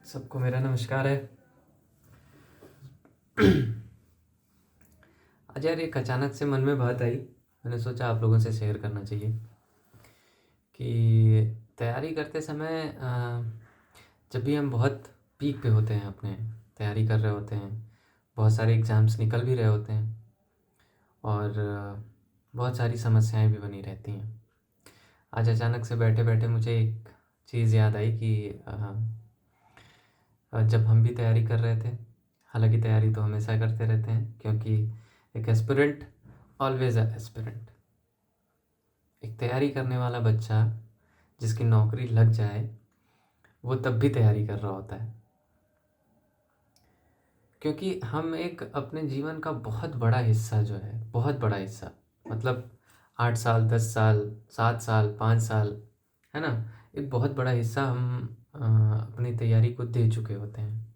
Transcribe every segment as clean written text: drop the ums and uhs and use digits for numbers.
सबको मेरा नमस्कार है। आज यार एक अचानक से मन में बात आई, मैंने सोचा आप लोगों से शेयर करना चाहिए कि तैयारी करते समय जब भी हम बहुत पीक पे होते हैं, अपने तैयारी कर रहे होते हैं, बहुत सारे एग्ज़ाम्स निकल भी रहे होते हैं और बहुत सारी समस्याएं भी बनी रहती हैं। आज अचानक से बैठे बैठे मुझे एक चीज़ याद आई कि जब हम भी तैयारी कर रहे थे, हालांकि तैयारी तो हमेशा करते रहते हैं क्योंकि एक एस्पिरेंट ऑलवेज अ एस्पिरेंट। एक तैयारी करने वाला बच्चा जिसकी नौकरी लग जाए वो तब भी तैयारी कर रहा होता है, क्योंकि हम एक अपने जीवन का बहुत बड़ा हिस्सा जो है, बहुत बड़ा हिस्सा मतलब 8 साल, 10 साल, 7 साल, 5 साल, है ना, एक बहुत बड़ा हिस्सा हम अपनी तैयारी को दे चुके होते हैं।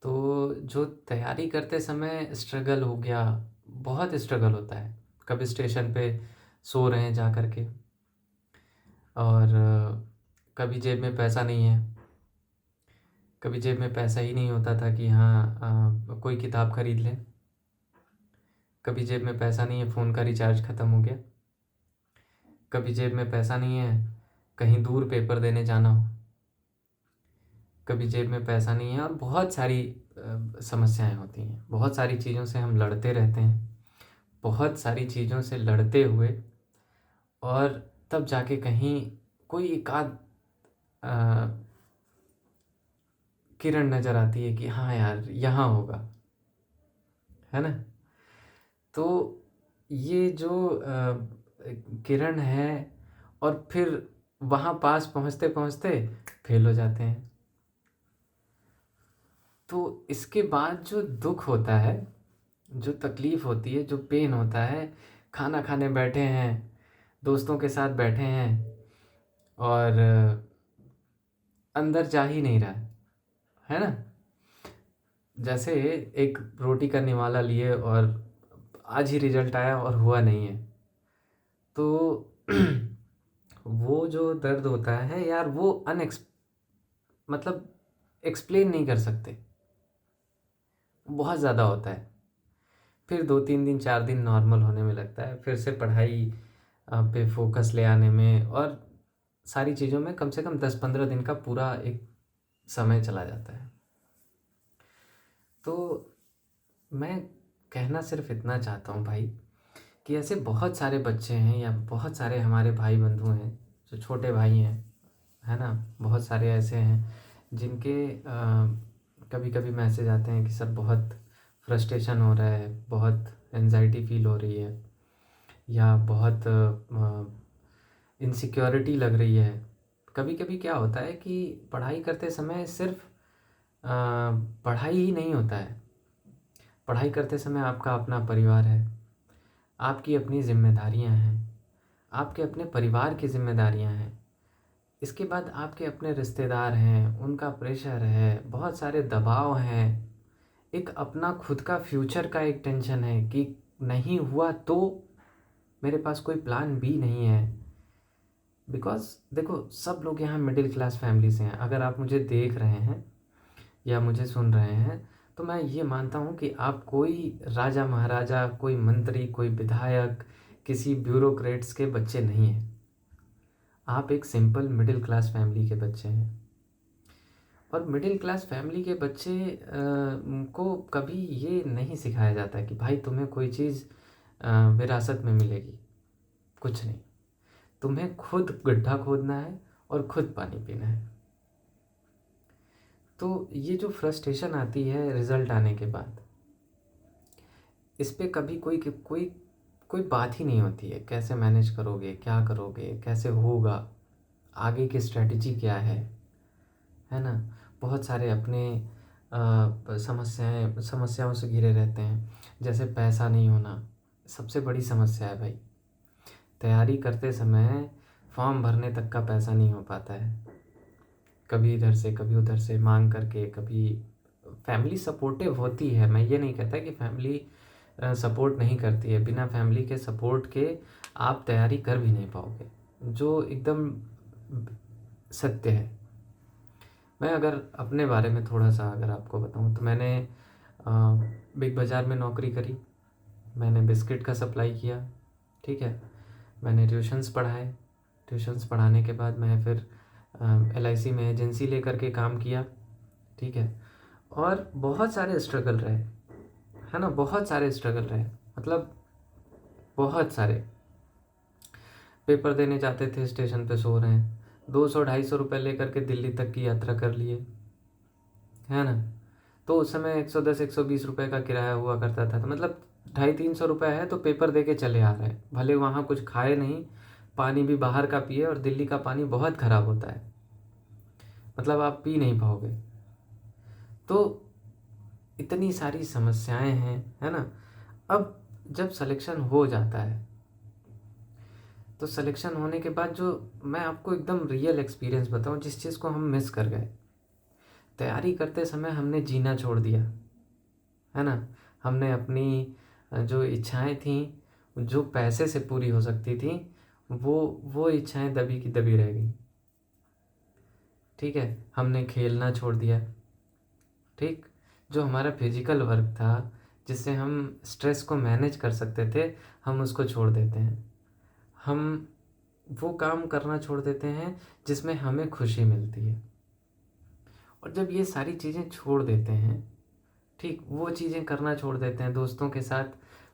तो जो तैयारी करते समय स्ट्रगल हो गया, बहुत स्ट्रगल होता है। कभी स्टेशन पे सो रहे हैं जा कर के, और कभी जेब में पैसा नहीं है, कभी जेब में पैसा ही नहीं होता था कि हाँ कोई किताब खरीद लें, कभी जेब में पैसा नहीं है, फ़ोन का रिचार्ज ख़त्म हो गया, कभी जेब में पैसा नहीं है, कहीं दूर पेपर देने जाना हो, कभी जेब में पैसा नहीं है, और बहुत सारी समस्याएं होती हैं। बहुत सारी चीज़ों से हम लड़ते रहते हैं, बहुत सारी चीज़ों से लड़ते हुए और तब जाके कहीं कोई एक आध किरण नज़र आती है कि हाँ यार यहाँ होगा, है ना। तो ये जो किरण है, और फिर वहाँ पास पहुँचते पहुँचते फेल हो जाते हैं। तो इसके बाद जो दुख होता है, जो तकलीफ़ होती है, जो पेन होता है, खाना खाने बैठे हैं, दोस्तों के साथ बैठे हैं और अंदर जा ही नहीं रहा है ना। जैसे एक रोटी का निवाला लिए और आज ही रिजल्ट आया और हुआ नहीं है, तो वो जो दर्द होता है यार, वो मतलब एक्सप्लेन नहीं कर सकते, बहुत ज़्यादा होता है। फिर 2-3 दिन 4 दिन नॉर्मल होने में लगता है, फिर से पढ़ाई पे फोकस ले आने में और सारी चीज़ों में कम से कम 10-15 दिन का पूरा एक समय चला जाता है। तो मैं कहना सिर्फ इतना चाहता हूँ भाई, कि ऐसे बहुत सारे बच्चे हैं या बहुत सारे हमारे भाई बंधु हैं, जो छोटे भाई हैं, है ना। बहुत सारे ऐसे हैं जिनके कभी कभी मैसेज आते हैं कि सर बहुत फ्रस्ट्रेशन हो रहा है, बहुत एनजाइटी फील हो रही है, या बहुत इनसिक्योरिटी लग रही है। कभी कभी क्या होता है कि पढ़ाई करते समय सिर्फ पढ़ाई ही नहीं होता है। पढ़ाई करते समय आपका अपना परिवार है, आपकी अपनी जिम्मेदारियां हैं, आपके अपने परिवार की जिम्मेदारियां हैं, इसके बाद आपके अपने रिश्तेदार हैं, उनका प्रेशर है, बहुत सारे दबाव हैं, एक अपना खुद का फ्यूचर का एक टेंशन है कि नहीं हुआ तो मेरे पास कोई प्लान बी नहीं है। बिकॉज़ देखो, सब लोग यहाँ मिडिल क्लास फैमिली से हैं। अगर आप मुझे देख रहे हैं या मुझे सुन रहे हैं, तो मैं ये मानता हूँ कि आप कोई राजा महाराजा, कोई मंत्री, कोई विधायक, किसी ब्यूरोक्रेट्स के बच्चे नहीं हैं। आप एक सिंपल मिडिल क्लास फैमिली के बच्चे हैं। और मिडिल क्लास फैमिली के बच्चे को कभी ये नहीं सिखाया जाता है कि भाई तुम्हें कोई चीज़ विरासत में मिलेगी, कुछ नहीं। तुम्हें खुद गड्ढा खोदना है और खुद पानी पीना है। तो ये जो फ्रस्ट्रेशन आती है रिज़ल्ट आने के बाद, इस पे कभी कोई कोई कोई बात ही नहीं होती है। कैसे मैनेज करोगे, क्या करोगे, कैसे होगा, आगे की स्ट्रेटजी क्या है ना। बहुत सारे अपने समस्याओं से घिरे रहते हैं। जैसे पैसा नहीं होना सबसे बड़ी समस्या है भाई। तैयारी करते समय फॉर्म भरने तक का पैसा नहीं हो पाता है, कभी इधर से कभी उधर से मांग करके। कभी फैमिली सपोर्टिव होती है, मैं ये नहीं कहता कि फैमिली सपोर्ट नहीं करती है। बिना फैमिली के सपोर्ट के आप तैयारी कर भी नहीं पाओगे, जो एकदम सत्य है। मैं अगर अपने बारे में थोड़ा-सा अगर आपको बताऊँ तो मैंने अ, बिग बाज़ार में नौकरी करी, मैंने बिस्किट का सप्लाई किया, ठीक है? मैंने ट्यूशन्स पढ़ाए, ट्यूशन्स पढ़ाने के बाद मैं फिर एलआईसी में एजेंसी लेकर के काम किया, ठीक है? और बहुत सारे स्ट्रगल रहे, है ना? बहुत सारे स्ट्रगल रहे, मतलब बहुत सारे। पेपर देने जाते थे, स्टेशन पे सो रहे हैं, 200-250 रुपये लेकर के दिल्ली तक की यात्रा कर लिए, है ना? तो उस समय 110-120 रुपये का किराया हुआ करता था, तो मतलब 250-300 रुपये है तो पेपर दे के चले आ रहे हैं, भले वहाँ कुछ खाए नहीं, पानी भी बाहर का पिए, और दिल्ली का पानी बहुत ख़राब होता है, मतलब आप पी नहीं पाओगे। तो इतनी सारी समस्याएं हैं, है ना? अब जब सिलेक्शन हो जाता है, तो सिलेक्शन होने के बाद जो मैं आपको एकदम रियल एक्सपीरियंस बताऊं, जिस चीज़ को हम मिस कर गए, तैयारी करते समय हमने जीना छोड़ दिया, है ना? हमने अपनी जो इच्छाएं थीं, जो पैसे से पूरी हो सकती थी, वो इच्छाएं दबी की दबी रह गई, ठीक है? हमने खेलना छोड़ दिया, ठीक? जो हमारा फिजिकल वर्क था, जिससे हम स्ट्रेस को मैनेज कर सकते थे, हम उसको छोड़ देते हैं। हम वो काम करना छोड़ देते हैं जिसमें हमें खुशी मिलती है। और जब ये सारी चीज़ें छोड़ देते हैं, ठीक, वो चीज़ें करना छोड़ देते हैं, दोस्तों के साथ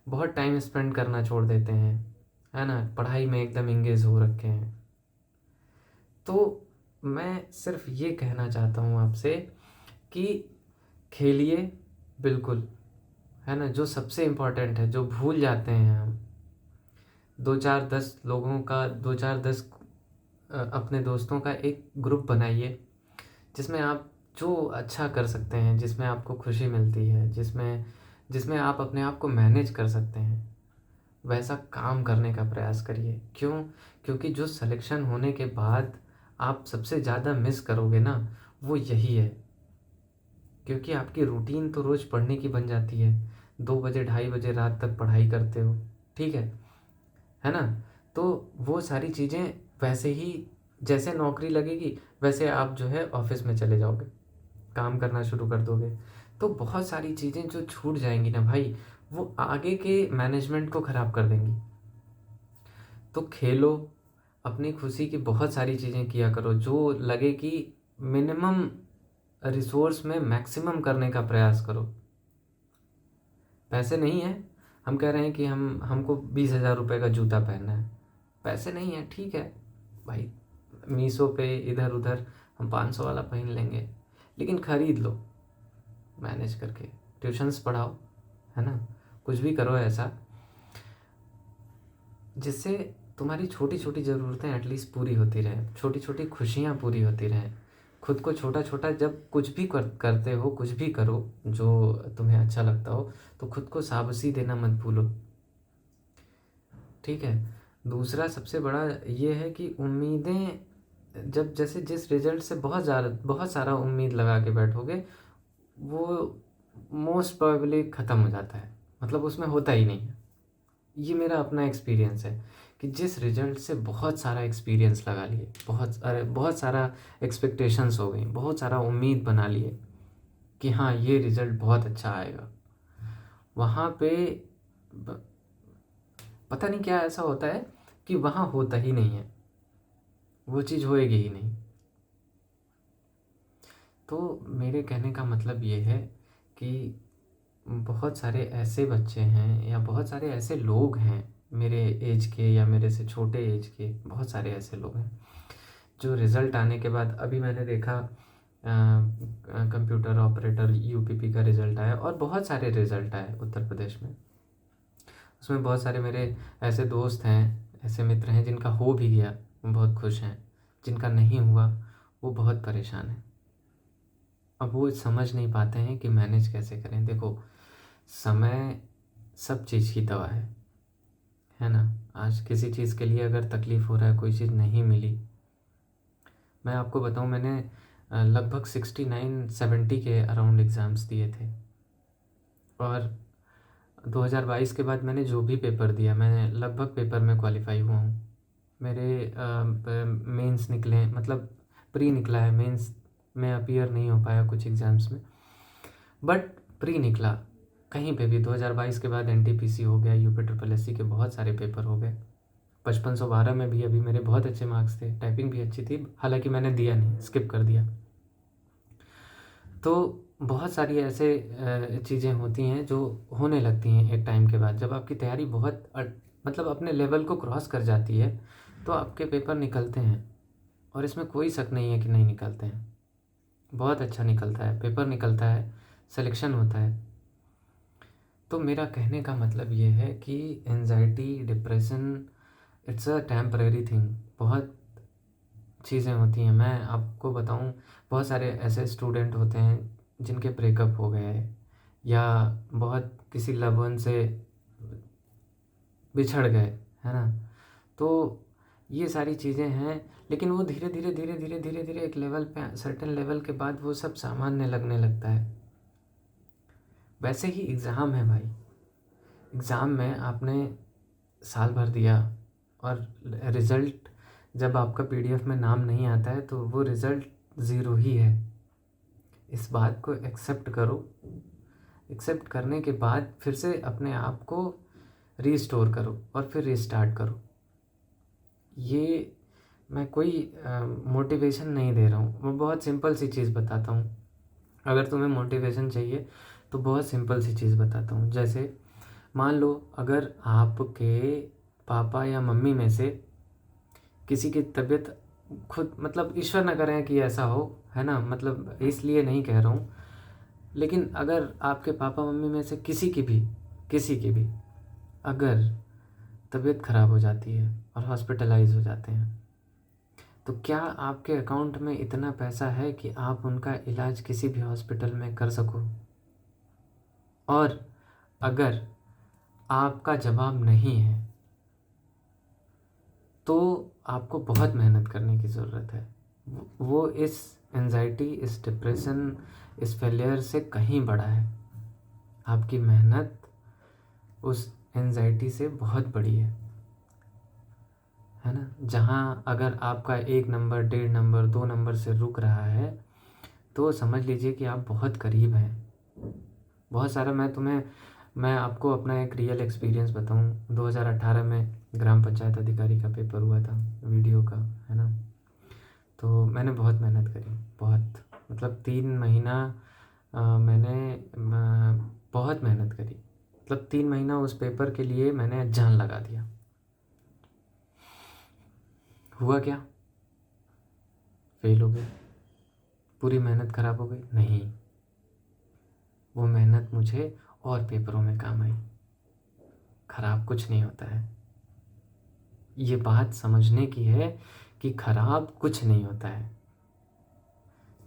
बहुत टाइम स्पेंड करना छोड़ देते हैं, है ना? पढ़ाई में एकदम इंगेज हो रखे हैं, तो मैं सिर्फ ये कहना चाहता हूँ आपसे कि खेलिए बिल्कुल, है ना? जो सबसे इम्पोर्टेंट है, जो भूल जाते हैं हम, 2-4-10 अपने दोस्तों का एक ग्रुप बनाइए, जिसमें आप जो अच्छा कर सकते हैं, जिसमें आपको खुशी मिलती है, जिसमें जिसमें आप अपने आप को मैनेज कर सकते हैं, वैसा काम करने का प्रयास करिए। क्यों? क्योंकि जो सिलेक्शन होने के बाद आप सबसे ज़्यादा मिस करोगे ना, वो यही है। क्योंकि आपकी रूटीन तो रोज़ पढ़ने की बन जाती है, 2 बजे 2:30 बजे रात तक पढ़ाई करते हो, ठीक है ना? तो वो सारी चीज़ें वैसे ही, जैसे नौकरी लगेगी वैसे आप जो है ऑफिस में चले जाओगे, काम करना शुरू कर दोगे। तो बहुत सारी चीज़ें जो छूट जाएँगी ना भाई, वो आगे के मैनेजमेंट को ख़राब कर देंगी। तो खेलो, अपनी खुशी की बहुत सारी चीज़ें किया करो, जो लगे कि मिनिमम रिसोर्स में मैक्सिमम करने का प्रयास करो। पैसे नहीं हैं, हम कह रहे हैं कि हमको 20,000 रुपये का जूता पहनना है, पैसे नहीं है, ठीक है भाई, मीशो पे इधर उधर हम 500 वाला पहन लेंगे, लेकिन ख़रीद लो मैनेज करके, ट्यूशन्स पढ़ाओ, है ना? कुछ भी करो ऐसा जिससे तुम्हारी छोटी छोटी ज़रूरतें एटलीस्ट पूरी होती रहें, छोटी छोटी खुशियाँ पूरी होती रहें। खुद को छोटा छोटा जब कुछ भी करते हो, कुछ भी करो जो तुम्हें अच्छा लगता हो, तो खुद को शाबाशी देना मत भूलो, ठीक है? दूसरा सबसे बड़ा ये है कि उम्मीदें, जब जैसे जिस रिजल्ट से बहुत सारा उम्मीद लगा के बैठोगे, वो मोस्ट प्रोबेबली ख़त्म हो जाता है, मतलब उसमें होता ही नहीं है। ये मेरा अपना एक्सपीरियंस है कि जिस रिजल्ट से बहुत सारा एक्सपीरियंस लगा लिए, बहुत सारा एक्सपेक्टेशंस हो गई, बहुत सारा उम्मीद बना लिए कि हाँ ये रिज़ल्ट बहुत अच्छा आएगा, वहाँ पे पता नहीं क्या ऐसा होता है कि वहाँ होता ही नहीं है, वो चीज़ होएगी ही नहीं। तो मेरे कहने का मतलब ये है कि बहुत सारे ऐसे बच्चे हैं या बहुत सारे ऐसे लोग हैं, मेरे एज के या मेरे से छोटे एज के, बहुत सारे ऐसे लोग हैं जो रिज़ल्ट आने के बाद, अभी मैंने देखा कंप्यूटर ऑपरेटर यूपीपी का रिज़ल्ट आया, और बहुत सारे रिज़ल्ट आए उत्तर प्रदेश में। उसमें बहुत सारे मेरे ऐसे दोस्त हैं, ऐसे मित्र हैं जिनका हो भी गया, वो बहुत खुश हैं, जिनका नहीं हुआ वो बहुत परेशान हैं। अब वो समझ नहीं पाते हैं कि मैनेज कैसे करें। देखो, समय सब चीज़ की दवा है ना? आज किसी चीज़ के लिए अगर तकलीफ़ हो रहा है, कोई चीज़ नहीं मिली, मैं आपको बताऊं, मैंने लगभग 69-70 के अराउंड एग्ज़ाम्स दिए थे, और 2022 के बाद मैंने जो भी पेपर दिया, मैं लगभग पेपर में क्वालिफाई हुआ हूँ। मेरे मेंस निकले, मतलब प्री निकला है, मेंस मैं अपीयर नहीं हो पाया कुछ एग्ज़ाम्स में, बट प्री निकला कहीं पे भी। 2022 के बाद एनटीपीसी हो गया, यूपी ट्रिपल एससी के बहुत सारे पेपर हो गए। 5512 में भी अभी मेरे बहुत अच्छे मार्क्स थे, टाइपिंग भी अच्छी थी, हालांकि मैंने दिया नहीं, स्किप कर दिया। तो बहुत सारी ऐसे चीज़ें होती हैं जो होने लगती हैं एक टाइम के बाद। जब आपकी तैयारी बहुत मतलब अपने लेवल को क्रॉस कर जाती है तो आपके पेपर निकलते हैं, और इसमें कोई शक नहीं है कि नहीं निकलते हैं। बहुत अच्छा निकलता है, पेपर निकलता है, सिलेक्शन होता है। तो मेरा कहने का मतलब ये है कि anxiety, depression, it's a temporary thing. बहुत चीज़ें होती हैं। मैं आपको बताऊं, बहुत सारे ऐसे स्टूडेंट होते हैं जिनके ब्रेकअप हो गए, या बहुत किसी लव वन से बिछड़ गए, है ना। तो ये सारी चीज़ें हैं, लेकिन वो धीरे धीरे धीरे धीरे धीरे धीरे एक लेवल पे, सर्टेन लेवल के बाद वो सब सामान्य लगने लगता है। वैसे ही एग्ज़ाम है भाई। एग्ज़ाम में आपने साल भर दिया और रिज़ल्ट जब आपका पीडीएफ में नाम नहीं आता है तो वो रिज़ल्ट ज़ीरो ही है। इस बात को एक्सेप्ट करो। एक्सेप्ट करने के बाद फिर से अपने आप को रीस्टोर करो और फिर रीस्टार्ट करो। ये मैं कोई मोटिवेशन नहीं दे रहा हूँ, मैं बहुत सिंपल सी चीज़ बताता हूँ। अगर तुम्हें मोटिवेशन चाहिए तो बहुत सिंपल सी चीज़ बताता हूँ। जैसे मान लो अगर आपके पापा या मम्मी में से किसी की तबीयत, खुद मतलब ईश्वर ना करें कि ऐसा हो, है ना, मतलब इसलिए नहीं कह रहा हूँ, लेकिन अगर आपके पापा मम्मी में से किसी की भी अगर तबीयत ख़राब हो जाती है और हॉस्पिटलाइज हो जाते हैं, तो क्या आपके अकाउंट में इतना पैसा है कि आप उनका इलाज किसी भी हॉस्पिटल में कर सको? और अगर आपका जवाब नहीं है तो आपको बहुत मेहनत करने की ज़रूरत है। वो इस एंजाइटी, इस डिप्रेशन, इस फेलियर से कहीं बड़ा है। आपकी मेहनत उस एंजाइटी से बहुत बड़ी है ना। जहाँ अगर आपका 1 नंबर, 1.5 नंबर, 2 नंबर से रुक रहा है तो समझ लीजिए कि आप बहुत करीब हैं। बहुत सारा मैं आपको अपना एक रियल एक्सपीरियंस बताऊं। 2018 में ग्राम पंचायत अधिकारी का पेपर हुआ था, वीडियो का, है ना। तो मैंने बहुत मेहनत करी, बहुत, मतलब 3 महीना मैंने बहुत मेहनत करी। मतलब 3 महीना उस पेपर के लिए मैंने जान लगा दिया। हुआ क्या? फेल हो गए। पूरी मेहनत ख़राब हो गई? नहीं, वो मेहनत मुझे और पेपरों में काम आई। खराब कुछ नहीं होता है। ये बात समझने की है कि खराब कुछ नहीं होता है।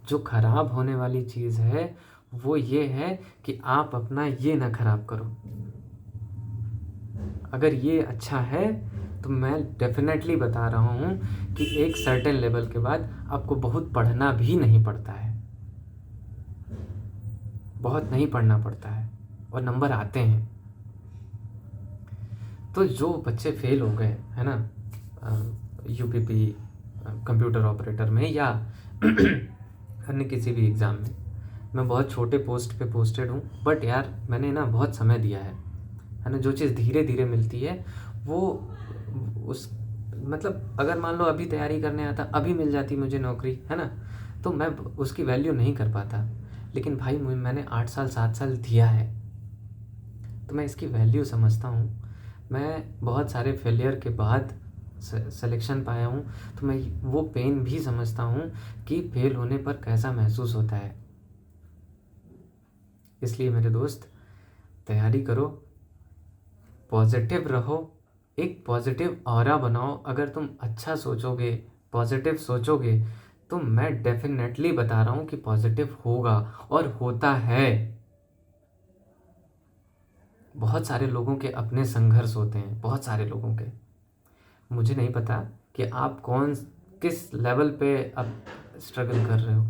जो खराब होने वाली चीज़ है वो ये है कि आप अपना ये ना खराब करो। अगर ये अच्छा है तो मैं डेफिनेटली बता रहा हूँ कि एक सर्टेन लेवल के बाद आपको बहुत पढ़ना भी नहीं पड़ता है, बहुत नहीं पढ़ना पड़ता है, और नंबर आते हैं। तो जो बच्चे फेल हो गए, है ना, यूपीपी, कंप्यूटर ऑपरेटर में या अन्य किसी भी एग्ज़ाम में, मैं बहुत छोटे पोस्ट पे पोस्टेड हूँ, बट यार मैंने ना बहुत समय दिया है ना। जो चीज़ धीरे धीरे मिलती है वो उस मतलब अगर मान लो अभी तैयारी करने आता, अभी मिल जाती मुझे नौकरी, है ना, तो मैं उसकी वैल्यू नहीं कर पाता। लेकिन भाई मैंने 8 साल 7 साल दिया है तो मैं इसकी वैल्यू समझता हूँ। मैं बहुत सारे फेलियर के बाद सिलेक्शन पाया हूँ, तो मैं वो पेन भी समझता हूँ कि फेल होने पर कैसा महसूस होता है। इसलिए मेरे दोस्त, तैयारी करो, पॉजिटिव रहो, एक पॉजिटिव ऑरा बनाओ। अगर तुम अच्छा सोचोगे, पॉजिटिव सोचोगे, तो मैं डेफिनेटली बता रहा हूँ कि पॉजिटिव होगा और होता है। बहुत सारे लोगों के अपने संघर्ष होते हैं, बहुत सारे लोगों के। मुझे नहीं पता कि आप किस लेवल पे अब स्ट्रगल कर रहे हो।